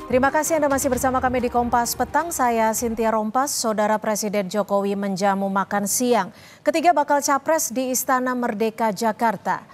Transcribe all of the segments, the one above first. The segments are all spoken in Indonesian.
Terima kasih Anda masih bersama kami di Kompas Petang. Saya Cynthia Rompas. Saudara Presiden Jokowi menjamu makan siang ketiga bakal capres di Istana Merdeka Jakarta.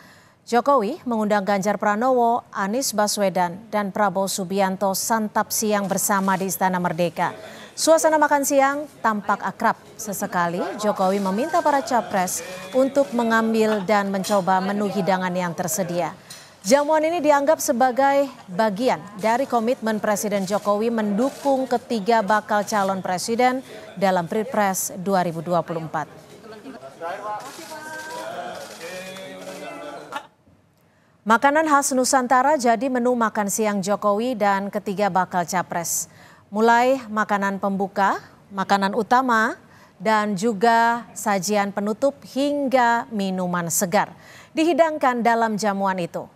Jokowi mengundang Ganjar Pranowo, Anies Baswedan, dan Prabowo Subianto santap siang bersama di Istana Merdeka. Suasana makan siang tampak akrab. Sesekali Jokowi meminta para capres untuk mengambil dan mencoba menu hidangan yang tersedia. Jamuan ini dianggap sebagai bagian dari komitmen Presiden Jokowi mendukung ketiga bakal calon presiden dalam Pilpres 2024. Makanan khas Nusantara jadi menu makan siang Jokowi dan ketiga bakal capres. Mulai makanan pembuka, makanan utama, dan juga sajian penutup hingga minuman segar dihidangkan dalam jamuan itu.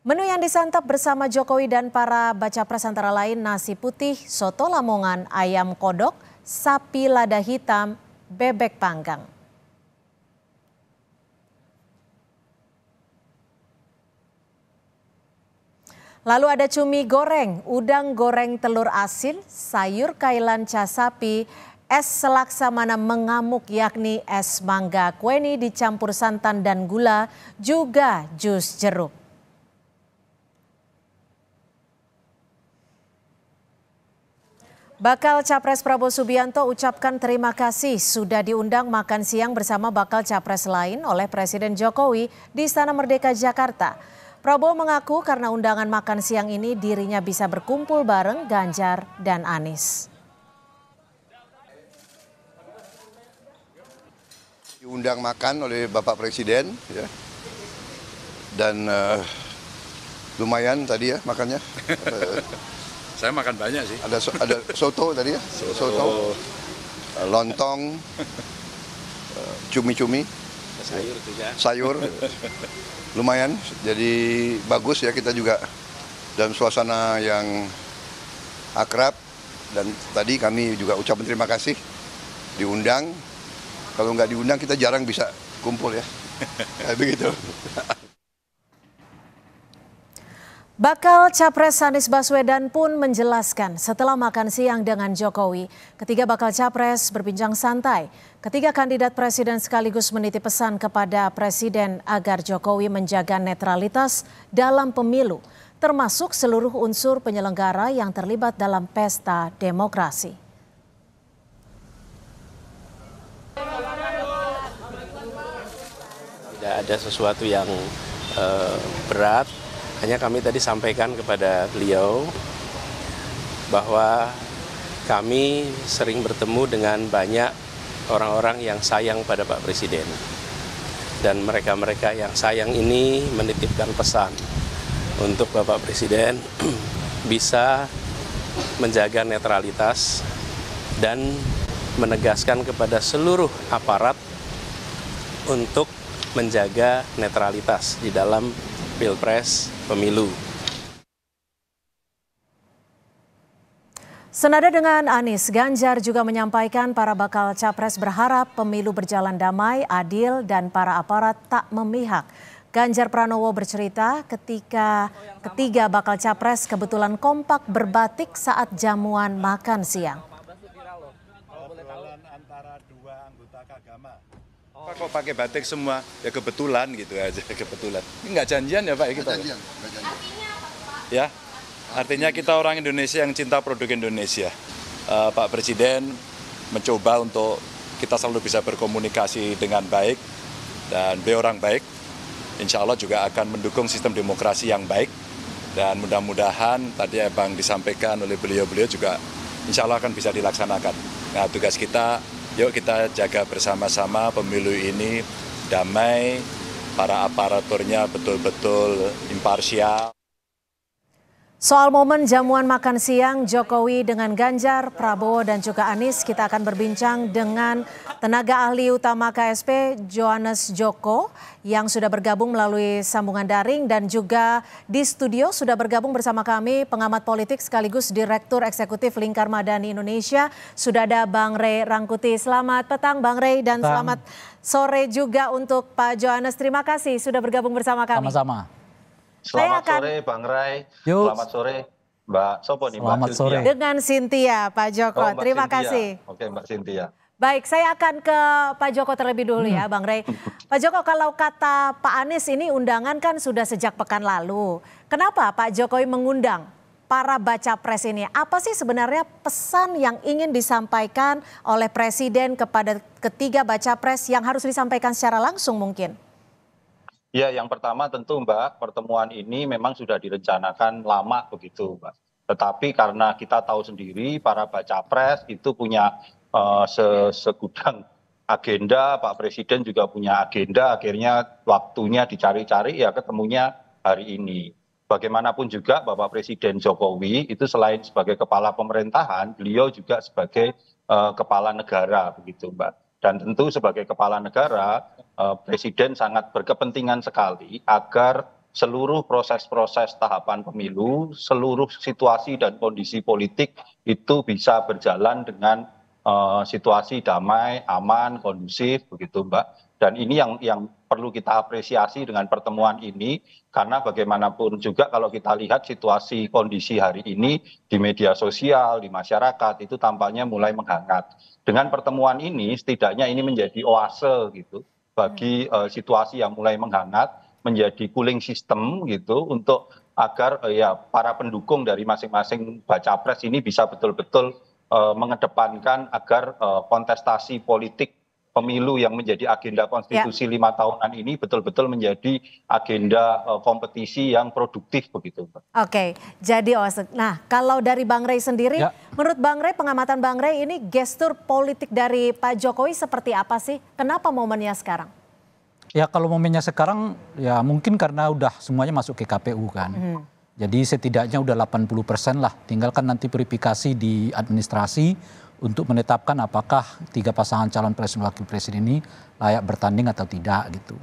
Menu yang disantap bersama Jokowi dan para baca pres antara lain nasi putih, soto Lamongan, ayam kodok, sapi lada hitam, bebek panggang. Lalu ada cumi goreng, udang goreng telur asin, sayur kailan cas sapi, es selaksamana mengamuk yakni es mangga kueni dicampur santan dan gula, juga jus jeruk. Bakal Capres Prabowo Subianto ucapkan terima kasih sudah diundang makan siang bersama bakal Capres lain oleh Presiden Jokowi di Istana Merdeka Jakarta. Prabowo mengaku karena undangan makan siang ini dirinya bisa berkumpul bareng Ganjar dan Anies. Diundang makan oleh Bapak Presiden, ya. Dan lumayan tadi ya makannya. Saya makan banyak sih. Ada soto tadi ya, soto, lontong, cumi-cumi, sayur juga. Sayur, lumayan. Jadi bagus ya, kita juga dalam suasana yang akrab. Dan tadi kami juga ucapkan terima kasih diundang. Kalau nggak diundang kita jarang bisa kumpul ya. Begitu. Bakal Capres Anies Baswedan pun menjelaskan setelah makan siang dengan Jokowi, ketiga bakal Capres berbincang santai. Ketiga kandidat presiden sekaligus menitip pesan kepada Presiden agar Jokowi menjaga netralitas dalam pemilu, termasuk seluruh unsur penyelenggara yang terlibat dalam pesta demokrasi. Tidak ada sesuatu yang berat. Hanya kami tadi sampaikan kepada beliau bahwa kami sering bertemu dengan banyak orang-orang yang sayang pada Pak Presiden. Dan mereka-mereka yang sayang ini menitipkan pesan untuk Bapak Presiden bisa menjaga netralitas dan menegaskan kepada seluruh aparat untuk menjaga netralitas di dalam Pilpres pemilu. Senada dengan Anies, Ganjar juga menyampaikan para bakal capres berharap pemilu berjalan damai, adil, dan para aparat tak memihak. Ganjar Pranowo bercerita ketika ketiga bakal capres kebetulan kompak berbatik saat jamuan makan siang. Antara dua anggota Kagama. Kok pakai batik semua? Ya kebetulan gitu aja, kebetulan. Ini nggak janjian ya Pak? Kita janjian. Ya, artinya kita orang Indonesia yang cinta produk Indonesia. Pak Presiden mencoba untuk kita selalu bisa berkomunikasi dengan baik dan beliau orang baik. Insya Allah juga akan mendukung sistem demokrasi yang baik dan mudah-mudahan tadi Bang disampaikan oleh beliau-beliau juga insya Allah akan bisa dilaksanakan. Nah, tugas kita, yuk kita jaga bersama-sama pemilu ini damai, para aparaturnya betul-betul imparsial. Soal momen jamuan makan siang Jokowi dengan Ganjar, Prabowo dan juga Anies, kita akan berbincang dengan tenaga ahli utama KSP Johannes Joko yang sudah bergabung melalui sambungan daring, dan juga di studio sudah bergabung bersama kami pengamat politik sekaligus Direktur Eksekutif Lingkar Madani Indonesia. Sudah ada Bang Ray Rangkuti. Selamat petang Bang Ray, dan selamat sore juga untuk Pak Johannes. Terima kasih sudah bergabung bersama kami. Sama-sama. Selamat sore Bang Ray, selamat sore Mbak Sopo nih, Selamat Mbak sore. Dengan Cynthia, Pak Joko. Terima Cynthia. kasih. Oke Mbak Cynthia. Baik, saya akan ke Pak Joko terlebih dulu ya Bang Ray. Pak Joko, kalau kata Pak Anies ini undangan kan sudah sejak pekan lalu. Kenapa Pak Jokowi mengundang para baca pres ini? Apa sih sebenarnya pesan yang ingin disampaikan oleh Presiden kepada ketiga baca pres yang harus disampaikan secara langsung mungkin? Ya, yang pertama tentu Mbak, pertemuan ini memang sudah direncanakan lama begitu Mbak. Tetapi karena kita tahu sendiri para baca pres itu punya segudang agenda, Pak Presiden juga punya agenda, akhirnya waktunya dicari-cari ya ketemunya hari ini. Bagaimanapun juga Bapak Presiden Jokowi itu selain sebagai kepala pemerintahan, beliau juga sebagai kepala negara begitu Mbak. Dan tentu sebagai kepala negara, Presiden sangat berkepentingan sekali agar seluruh proses-proses tahapan pemilu, seluruh situasi dan kondisi politik itu bisa berjalan dengan situasi damai, aman, kondusif begitu Mbak. Dan ini yang perlu kita apresiasi dengan pertemuan ini, karena bagaimanapun juga kalau kita lihat situasi kondisi hari ini di media sosial, di masyarakat itu tampaknya mulai menghangat. Dengan pertemuan ini setidaknya ini menjadi oase gitu bagi situasi yang mulai menghangat, menjadi cooling system gitu untuk agar ya para pendukung dari masing-masing baca pres ini bisa betul-betul mengedepankan agar kontestasi politik pemilu yang menjadi agenda konstitusi 5 tahunan ini betul-betul menjadi agenda kompetisi yang produktif begitu. Oke, jadi nah kalau dari Bang Ray sendiri, menurut Bang Ray, pengamatan Bang Ray, ini gestur politik dari Pak Jokowi seperti apa sih? Kenapa momennya sekarang? Ya kalau momennya sekarang ya mungkin karena udah semuanya masuk ke KPU kan. Jadi setidaknya udah 80% lah, tinggalkan nanti verifikasi di administrasi untuk menetapkan apakah 3 pasangan calon presiden wakil presiden ini layak bertanding atau tidak gitu.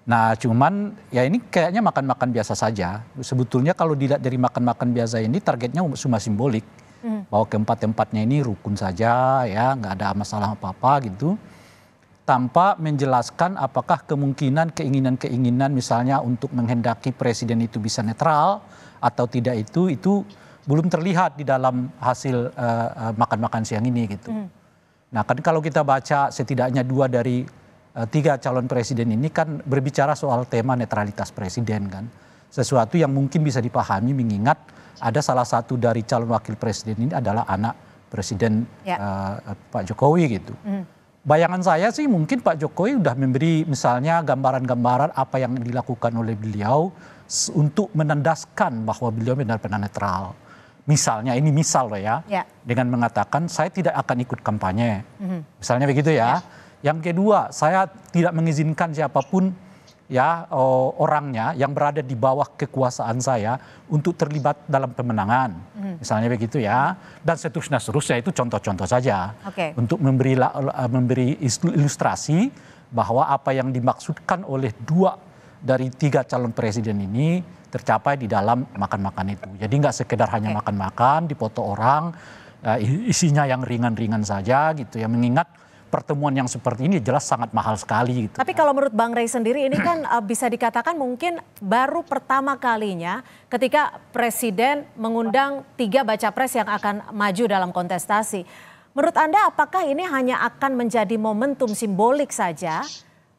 Nah cuman ya ini kayaknya makan-makan biasa saja. Sebetulnya kalau dilihat dari makan-makan biasa ini targetnya cuma simbolik. Bahwa keempat-empatnya ini rukun saja ya, nggak ada masalah apa-apa gitu. Tanpa menjelaskan apakah kemungkinan keinginan-keinginan misalnya untuk menghendaki presiden itu bisa netral atau tidak itu belum terlihat di dalam hasil makan-makan siang ini gitu. Nah kan kalau kita baca setidaknya 2 dari 3 calon presiden ini kan berbicara soal tema netralitas presiden kan. Sesuatu yang mungkin bisa dipahami mengingat ada salah satu dari calon wakil presiden ini adalah anak presiden Pak Jokowi gitu. Bayangan saya sih mungkin Pak Jokowi udah memberi misalnya gambaran-gambaran apa yang dilakukan oleh beliau untuk menandaskan bahwa beliau benar-benar netral. Misalnya, ini misal loh ya, dengan mengatakan saya tidak akan ikut kampanye. Misalnya begitu ya. Yang kedua, saya tidak mengizinkan siapapun ya orangnya yang berada di bawah kekuasaan saya untuk terlibat dalam pemenangan. Misalnya begitu ya. Dan seterusnya itu contoh-contoh saja. Untuk memberi ilustrasi bahwa apa yang dimaksudkan oleh 2 dari 3 calon presiden ini tercapai di dalam makan-makan itu. Jadi nggak sekedar hanya makan-makan, dipoto orang, isinya yang ringan-ringan saja gitu ya. Mengingat pertemuan yang seperti ini jelas sangat mahal sekali gitu. Tapi kalau menurut Bang Ray sendiri ini kan bisa dikatakan mungkin baru pertama kalinya ketika Presiden mengundang 3 baca pres yang akan maju dalam kontestasi. Menurut Anda apakah ini hanya akan menjadi momentum simbolik saja,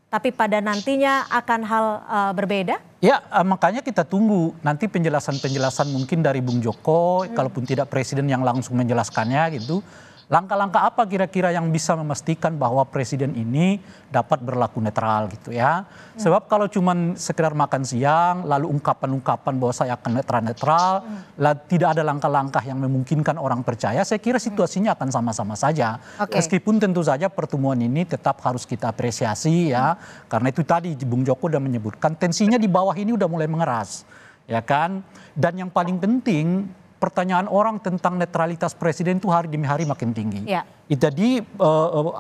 tapi pada nantinya akan hal berbeda? Ya makanya kita tunggu nanti penjelasan-penjelasan mungkin dari Bung Joko, kalaupun tidak presiden yang langsung menjelaskannya gitu. Langkah-langkah apa kira-kira yang bisa memastikan bahwa presiden ini dapat berlaku netral gitu ya. Sebab kalau cuman sekedar makan siang lalu ungkapan-ungkapan bahwa saya akan netral, tidak ada langkah-langkah yang memungkinkan orang percaya, saya kira situasinya akan sama-sama saja. Meskipun tentu saja pertemuan ini tetap harus kita apresiasi ya. Karena itu tadi Bung Joko sudah menyebutkan tensinya di bawah ini udah mulai mengeras. ya kan? Dan yang paling penting, pertanyaan orang tentang netralitas presiden itu hari demi hari makin tinggi. Ya. Jadi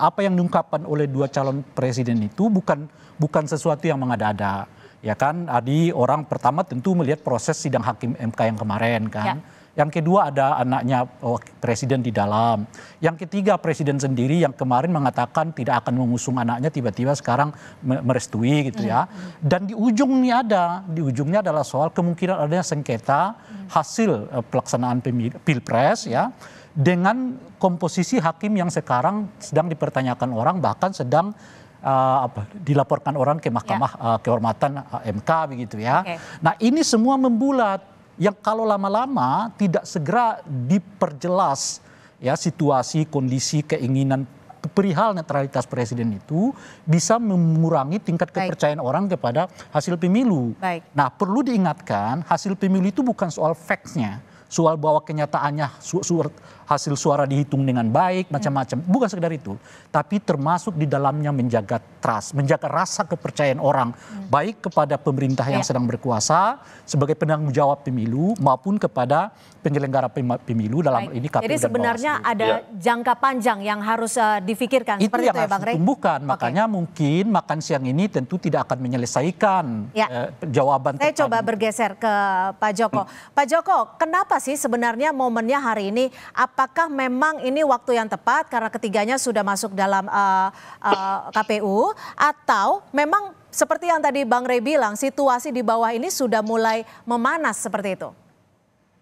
apa yang diungkapkan oleh dua calon presiden itu bukan sesuatu yang mengada-ada, ya kan? Tadi orang pertama tentu melihat proses sidang hakim MK yang kemarin kan. Ya. Yang kedua ada anaknya presiden di dalam. Yang ketiga presiden sendiri yang kemarin mengatakan tidak akan mengusung anaknya, tiba-tiba sekarang merestui gitu ya. Dan di ujungnya adalah soal kemungkinan adanya sengketa hasil pelaksanaan pilpres ya, dengan komposisi hakim yang sekarang sedang dipertanyakan orang, bahkan sedang dilaporkan orang ke Mahkamah Kehormatan MK begitu ya. Nah ini semua membulat, yang kalau lama-lama tidak segera diperjelas ya situasi, kondisi, keinginan perihal netralitas presiden itu bisa mengurangi tingkat kepercayaan orang kepada hasil pemilu. Nah perlu diingatkan, hasil pemilu itu bukan soal facts-nya, soal bahwa kenyataannya hasil suara dihitung dengan baik, macam-macam. Bukan sekedar itu. Tapi termasuk di dalamnya menjaga trust, menjaga rasa kepercayaan orang. Baik kepada pemerintah yang sedang berkuasa, sebagai penanggung jawab pemilu, maupun kepada penyelenggara pemilu dalam ini KPU. Jadi sebenarnya ada jangka panjang yang harus difikirkan. Itu seperti yang itu ya harus Bang Rey? ditumbuhkan. Makanya mungkin makan siang ini tentu tidak akan menyelesaikan jawaban. Saya coba bergeser ke Pak Joko. Pak Joko, kenapa sih sebenarnya momennya hari ini? Apakah memang ini waktu yang tepat karena ketiganya sudah masuk dalam KPU, atau memang seperti yang tadi Bang Rey bilang, situasi di bawah ini sudah mulai memanas seperti itu?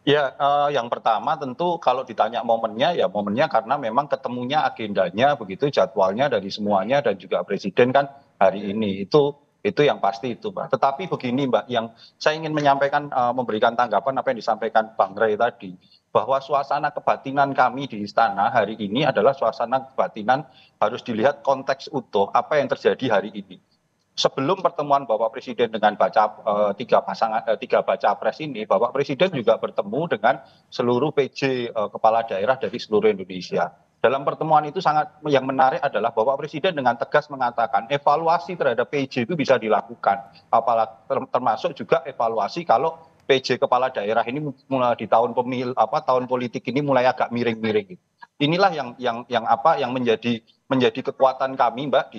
Ya, yang pertama tentu kalau ditanya momennya, ya momennya karena memang ketemunya agendanya begitu, jadwalnya dari semuanya, dan juga presiden kan hari ini. Itu yang pasti itu, Mbak. Tetapi begini, Mbak, yang saya ingin menyampaikan, memberikan tanggapan apa yang disampaikan Bang Rey tadi, bahwa suasana kebatinan kami di istana hari ini adalah suasana kebatinan harus dilihat konteks utuh apa yang terjadi hari ini. Sebelum pertemuan Bapak Presiden dengan tiga baca pres ini, Bapak Presiden juga bertemu dengan seluruh PJ kepala daerah dari seluruh Indonesia. Dalam pertemuan itu yang menarik adalah Bapak Presiden dengan tegas mengatakan evaluasi terhadap PJ itu bisa dilakukan, termasuk juga evaluasi kalau PJ kepala daerah ini mulai di tahun tahun politik ini mulai agak miring-miring. Inilah yang menjadi kekuatan kami, Mbak,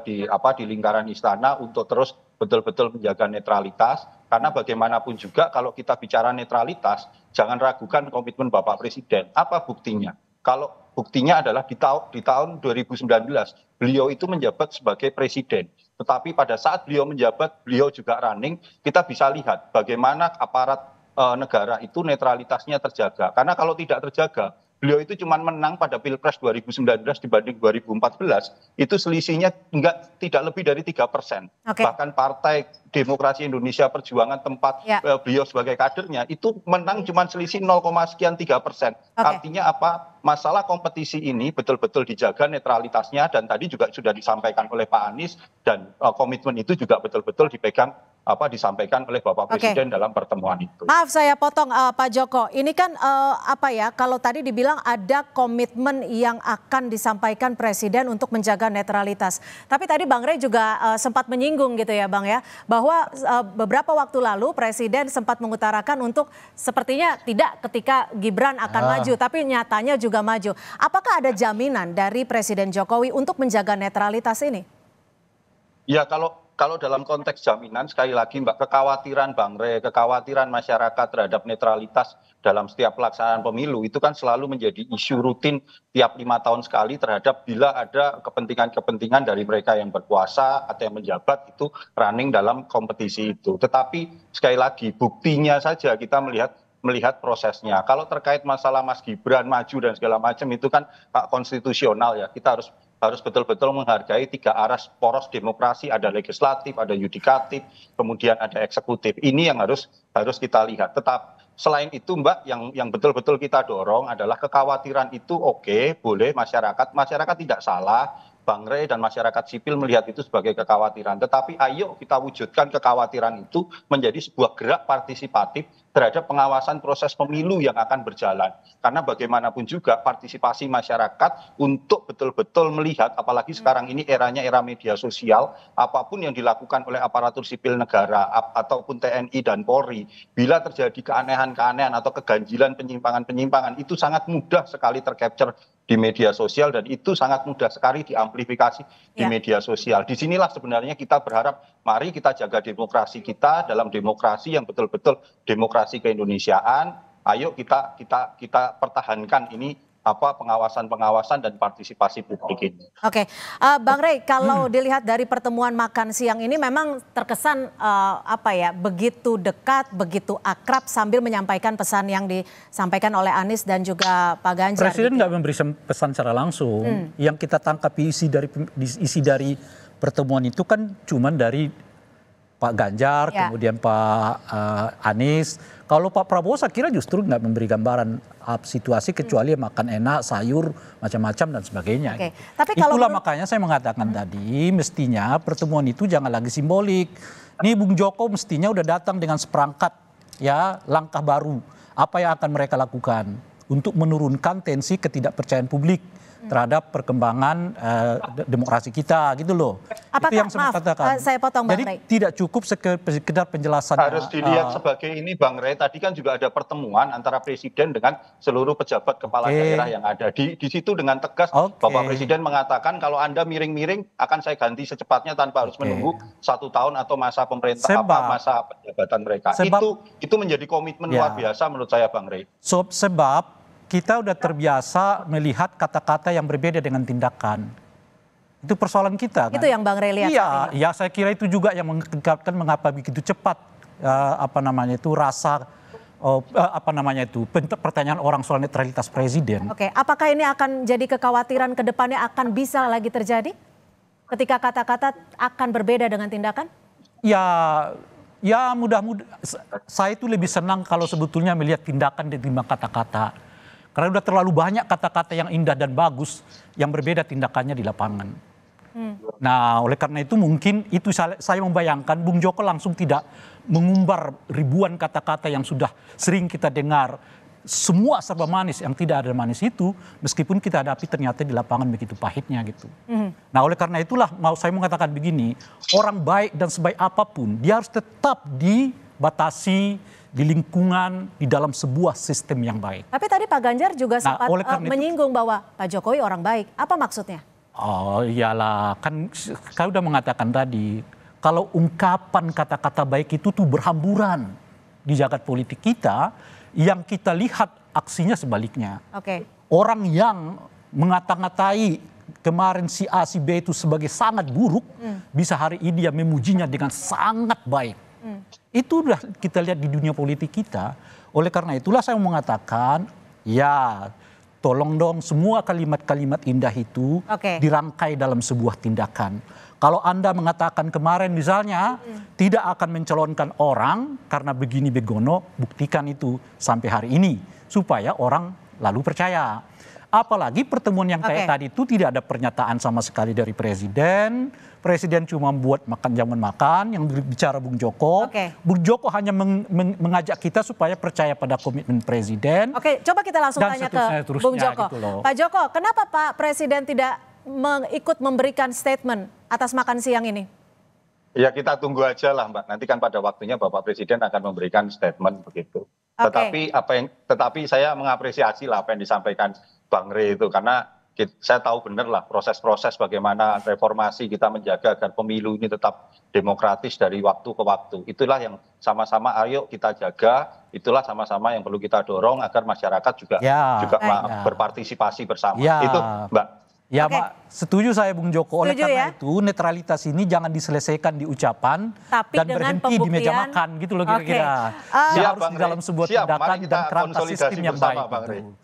di lingkaran istana untuk terus betul-betul menjaga netralitas, karena bagaimanapun juga kalau kita bicara netralitas, jangan ragukan komitmen Bapak Presiden. Apa buktinya? Kalau buktinya adalah di tahun 2019 beliau itu menjabat sebagai presiden. Tetapi pada saat beliau menjabat, beliau juga running, kita bisa lihat bagaimana aparat negara itu netralitasnya terjaga. Karena kalau tidak terjaga, beliau itu cuma menang pada Pilpres 2019 dibanding 2014, itu selisihnya tidak lebih dari 3%. Bahkan Partai Demokrasi Indonesia Perjuangan tempat beliau sebagai kadernya itu menang cuma selisih 0, sekian 3%. Artinya apa? Masalah kompetisi ini betul-betul dijaga netralitasnya, dan tadi juga sudah disampaikan oleh Pak Anies, dan komitmen itu juga betul-betul disampaikan oleh Bapak Presiden dalam pertemuan itu. Maaf saya potong Pak Joko, ini kan kalau tadi dibilang ada komitmen yang akan disampaikan Presiden untuk menjaga netralitas. Tapi tadi Bang Rey juga sempat menyinggung gitu ya Bang ya, bahwa beberapa waktu lalu Presiden sempat mengutarakan untuk sepertinya tidak ketika Gibran akan maju, tapi nyatanya juga maju. Apakah ada jaminan dari Presiden Jokowi untuk menjaga netralitas ini? Ya, kalau dalam konteks jaminan, sekali lagi Mbak, kekhawatiran Bang Rey, kekhawatiran masyarakat terhadap netralitas dalam setiap pelaksanaan pemilu itu kan selalu menjadi isu rutin tiap 5 tahun sekali terhadap bila ada kepentingan-kepentingan dari mereka yang berkuasa atau yang menjabat itu running dalam kompetisi itu. Tetapi sekali lagi buktinya saja kita melihat prosesnya. Kalau terkait masalah Mas Gibran maju dan segala macam itu kan hak konstitusional ya. Kita harus betul-betul menghargai 3 aras poros demokrasi, ada legislatif, ada yudikatif, kemudian ada eksekutif. Ini yang harus kita lihat. Tetap selain itu Mbak, yang betul-betul kita dorong adalah kekhawatiran itu boleh masyarakat tidak salah Bang Rey dan masyarakat sipil melihat itu sebagai kekhawatiran. Tetapi ayo kita wujudkan kekhawatiran itu menjadi sebuah gerak partisipatif terhadap pengawasan proses pemilu yang akan berjalan. Karena bagaimanapun juga partisipasi masyarakat untuk betul-betul melihat, apalagi sekarang ini eranya era media sosial, apapun yang dilakukan oleh aparatur sipil negara ataupun TNI dan Polri, bila terjadi keanehan-keanehan atau keganjilan penyimpangan-penyimpangan, itu sangat mudah sekali tercapture di media sosial dan itu sangat mudah sekali diamplifikasi di media sosial. Disinilah sebenarnya kita berharap mari kita jaga demokrasi kita dalam demokrasi yang betul-betul demokrasi keindonesiaan. Ayo kita pertahankan ini pengawasan dan partisipasi publik ini. Oke, Bang Rey, kalau dilihat dari pertemuan makan siang ini memang terkesan begitu dekat, begitu akrab sambil menyampaikan pesan yang disampaikan oleh Anies dan juga Pak Ganjar. Presiden nggak memberi pesan secara langsung. Yang kita tangkap isi dari pertemuan itu kan cuman dari Pak Ganjar, kemudian Pak Anies. Kalau Pak Prabowo saya kira justru nggak memberi gambaran situasi kecuali makan enak, sayur, macam-macam dan sebagainya. Oke. Tapi kalau itulah makanya saya mengatakan tadi mestinya pertemuan itu jangan lagi simbolik. Nih Bung Joko mestinya udah datang dengan seperangkat langkah baru. Apa yang akan mereka lakukan untuk menurunkan tensi ketidakpercayaan publik terhadap perkembangan demokrasi kita gitu loh. Apakah, itu yang saya katakan. Saya potong Bang Rey. Jadi tidak cukup sekedar penjelasan. Harus dilihat sebagai ini Bang Rey, tadi kan juga ada pertemuan antara Presiden dengan seluruh pejabat kepala daerah yang ada. Di situ dengan tegas Bapak Presiden mengatakan kalau Anda miring-miring akan saya ganti secepatnya tanpa harus menunggu 1 tahun atau masa masa pejabatan mereka. Itu menjadi komitmen luar biasa menurut saya Bang Rey. Sebab kita udah terbiasa melihat kata-kata yang berbeda dengan tindakan. Itu persoalan kita kan. Itu yang Bang Rey lihat. Iya, saya kira itu juga yang mengungkapkan mengapa begitu cepat pertanyaan orang soal netralitas presiden. Oke, apakah ini akan jadi kekhawatiran ke depannya akan bisa lagi terjadi ketika kata-kata akan berbeda dengan tindakan? Ya mudah-mudahan saya itu lebih senang kalau sebetulnya melihat tindakan ditimbang kata-kata. Karena udah terlalu banyak kata-kata yang indah dan bagus yang berbeda tindakannya di lapangan. Nah oleh karena itu mungkin itu saya membayangkan Bung Joko langsung tidak mengumbar ribuan kata-kata yang sudah sering kita dengar. Semua serba manis yang tidak ada manis itu meskipun kita hadapi ternyata di lapangan begitu pahitnya gitu. Nah oleh karena itulah saya mengatakan begini, orang baik dan sebaik apapun dia harus tetap dibatasi di lingkungan, di dalam sebuah sistem yang baik. Tapi tadi Pak Ganjar juga sempat menyinggung bahwa Pak Jokowi orang baik. Apa maksudnya? Oh iyalah, kan saya udah mengatakan tadi, kalau ungkapan kata-kata baik itu tuh berhamburan di jagat politik kita, yang kita lihat aksinya sebaliknya. Orang yang mengata-ngatai kemarin si A, si B itu sebagai sangat buruk, bisa hari ini dia memujinya dengan sangat baik. Itu udah kita lihat di dunia politik kita. Oleh karena itulah saya mengatakan, tolong dong semua kalimat-kalimat indah itu dirangkai dalam sebuah tindakan. Kalau Anda mengatakan kemarin misalnya tidak akan mencalonkan orang karena begini begono, buktikan itu sampai hari ini supaya orang lalu percaya. Apalagi pertemuan yang kayak tadi itu tidak ada pernyataan sama sekali dari Presiden. Presiden cuma buat jamuan makan yang bicara Bung Joko. Bung Joko hanya mengajak kita supaya percaya pada komitmen Presiden. Coba kita langsung tanya ke Bung Joko. Gitu Pak Joko, kenapa Pak Presiden tidak ikut memberikan statement atas makan siang ini? Ya kita tunggu aja lah Mbak. Nanti kan pada waktunya Bapak Presiden akan memberikan statement begitu. Tetapi saya mengapresiasi lah apa yang disampaikan Bang Rey itu karena saya tahu benar lah proses-proses bagaimana reformasi kita menjaga agar pemilu ini tetap demokratis dari waktu ke waktu. Itulah yang sama-sama ayo kita jaga, itulah sama-sama yang perlu kita dorong agar masyarakat juga berpartisipasi bersama. Itu Mbak. Pak, setuju saya Bung Joko. Oleh karena itu netralitas ini jangan diselesaikan di ucapan dan berhenti di meja makan gitu loh kira-kira. Harus di dalam sebuah tindakan dan kerangka sistem yang baik.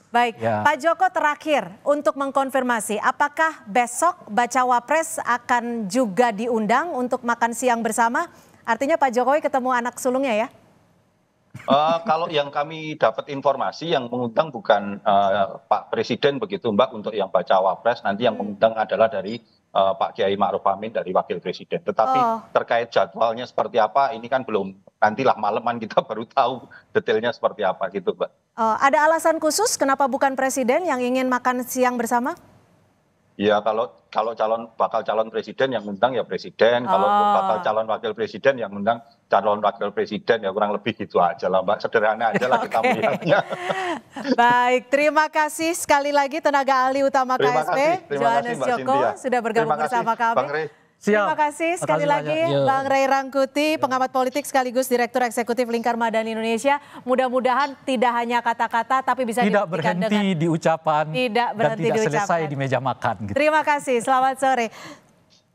Baik, Pak Joko terakhir untuk mengkonfirmasi, apakah besok Bacawa Pres akan juga diundang untuk makan siang bersama? Artinya Pak Jokowi ketemu anak sulungnya ya? Kalau yang kami dapat informasi yang mengundang bukan Pak Presiden begitu Mbak untuk yang Bacawa Pres, nanti yang mengundang adalah dari Pak Kiai Ma'ruf Amin dari Wakil Presiden. Tetapi terkait jadwalnya seperti apa, ini kan belum, nantilah malaman kita baru tahu detailnya seperti apa gitu, Mbak. Ada alasan khusus kenapa bukan Presiden yang ingin makan siang bersama? Ya kalau bakal calon presiden yang undang ya presiden, kalau bakal calon wakil presiden yang undang calon wakil presiden, ya kurang lebih gitu aja lah Mbak, sederhana aja lah kita melihatnya. Baik, terima kasih sekali lagi tenaga ahli utama KSP, Johannes Joko sudah bergabung bersama kami. Terima kasih sekali lagi Bang Ray Rangkuti, pengamat politik sekaligus Direktur Eksekutif Lingkar Madani Indonesia. Mudah-mudahan tidak hanya kata-kata tapi bisa dibuktikan dengan di ucapan tidak berhenti dan tidak di ucapan. selesai di meja makan. Gitu. Terima kasih, selamat sore.